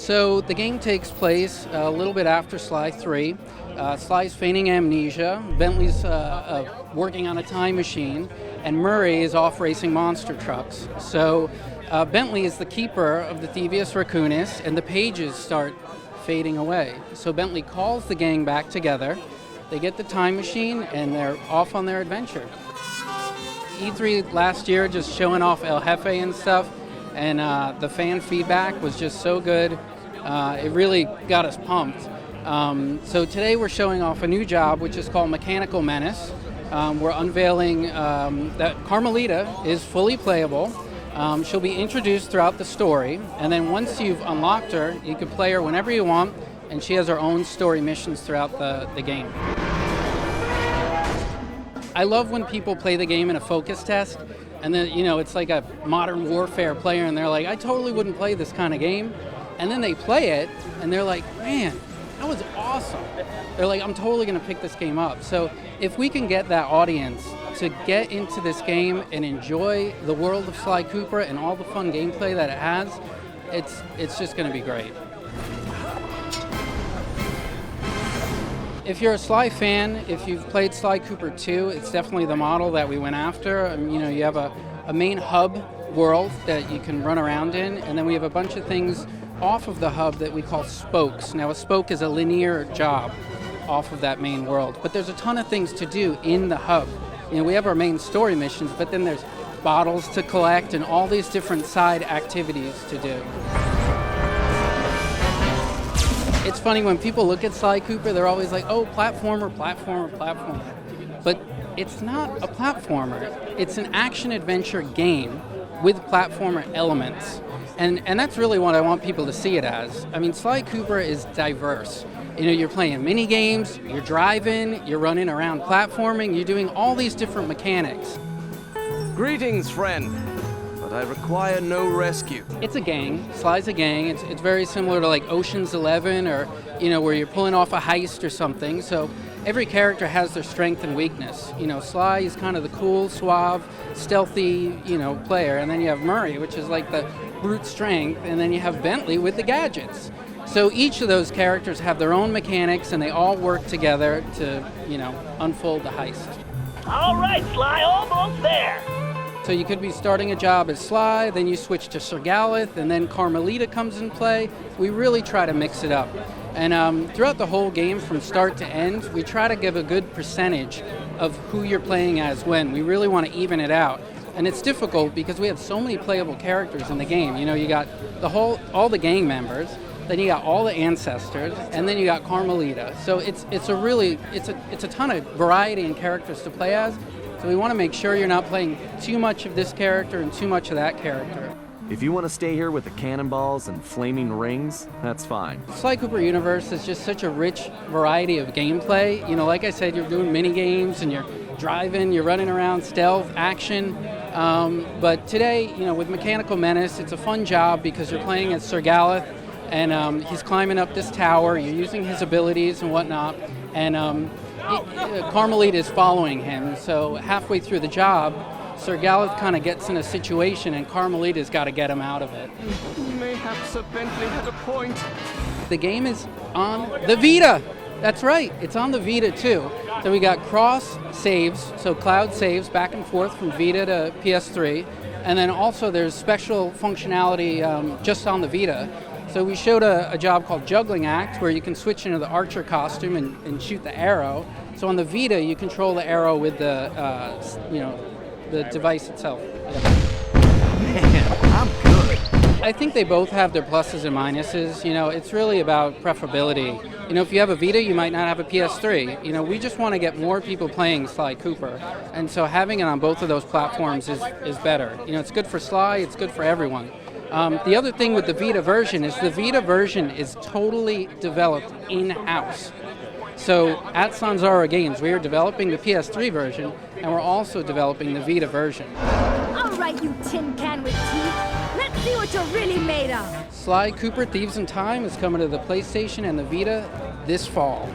So the game takes place a little bit after Sly 3. Sly's feigning amnesia, Bentley's working on a time machine, and Murray is off racing monster trucks. So Bentley is the keeper of the Thieves Raccoonus, and the pages start fading away. So Bentley calls the gang back together, they get the time machine, and they're off on their adventure. E3 last year, just showing off El Jefe and stuff, and the fan feedback was just so good. It really got us pumped. So today we're showing off a new job, which is called Mechanical Menace. We're unveiling that Carmelita is fully playable. She'll be introduced throughout the story, and then once you've unlocked her, you can play her whenever you want, and she has her own story missions throughout the game. I love when people play the game in a focus test, and then, it's like a Modern Warfare player, and they're like, I totally wouldn't play this kind of game. And then they play it, and they're like, man, that was awesome. They're like, I'm totally going to pick this game up. So if we can get that audience to get into this game and enjoy the world of Sly Cooper and all the fun gameplay that it has, it's just going to be great. If you're a Sly fan, if you've played Sly Cooper 2, it's definitely the model that we went after. You have a main hub world that you can run around in, and then we have a bunch of things off of the hub that we call spokes. Now, a spoke is a linear job off of that main world, but there's a ton of things to do in the hub. We have our main story missions, but then there's bottles to collect and all these different side activities to do. It's funny, when people look at Sly Cooper, they're always like, oh, platformer, platformer, platformer. But it's not a platformer. It's an action-adventure game with platformer elements. And that's really what I want people to see it as. I mean, Sly Cooper is diverse. You're playing mini games, you're driving, you're running around platforming, you're doing all these different mechanics. Greetings, friend. But I require no rescue. It's a gang. Sly's a gang. It's very similar to like Ocean's 11 or, where you're pulling off a heist or something. So every character has their strength and weakness. Sly is kind of the cool, suave, stealthy, player. And then you have Murray, which is like the brute strength. And then you have Bentley with the gadgets. So each of those characters have their own mechanics, and they all work together to, unfold the heist. All right, Sly, almost there. So you could be starting a job as Sly, then you switch to Sir Galeth, and then Carmelita comes in play. We really try to mix it up. And throughout the whole game, from start to end, we try to give a good percentage of who you're playing as when. We really want to even it out. And it's difficult because we have so many playable characters in the game. You got all the gang members, then you got all the ancestors, and then you got Carmelita. So it's a ton of variety in characters to play as. So we want to make sure you're not playing too much of this character and too much of that character. If you want to stay here with the cannonballs and flaming rings, that's fine. Sly Cooper Universe is just such a rich variety of gameplay. Like I said, you're doing mini games and you're driving, you're running around, stealth, action. But today, with Mechanical Menace, it's a fun job because you're playing as Sir Galeth, and he's climbing up this tower. You're using his abilities and whatnot, and Carmelita is following him. So halfway through the job, Sir Galeth kind of gets in a situation, and Carmelita's got to get him out of it. Mayhap Sir Bentley had a point. The game is on the Vita. That's right, it's on the Vita too. So we got cross saves, so cloud saves back and forth from Vita to PS3, and then also there's special functionality just on the Vita. So we showed a job called Juggling Act, where you can switch into the archer costume and shoot the arrow. So on the Vita, you control the arrow with the device itself. Yeah. Man, I'm good. I think they both have their pluses and minuses. It's really about preferability. If you have a Vita, you might not have a PS3. We just want to get more people playing Sly Cooper. And so having it on both of those platforms is better. It's good for Sly, it's good for everyone. The other thing with the Vita version is the Vita version is totally developed in-house. So at Sanzara Games, we are developing the PS3 version, and we're also developing the Vita version. All right, you tin can with teeth. Let's see what you're really made of. Sly Cooper Thieves in Time is coming to the PlayStation and the Vita this fall.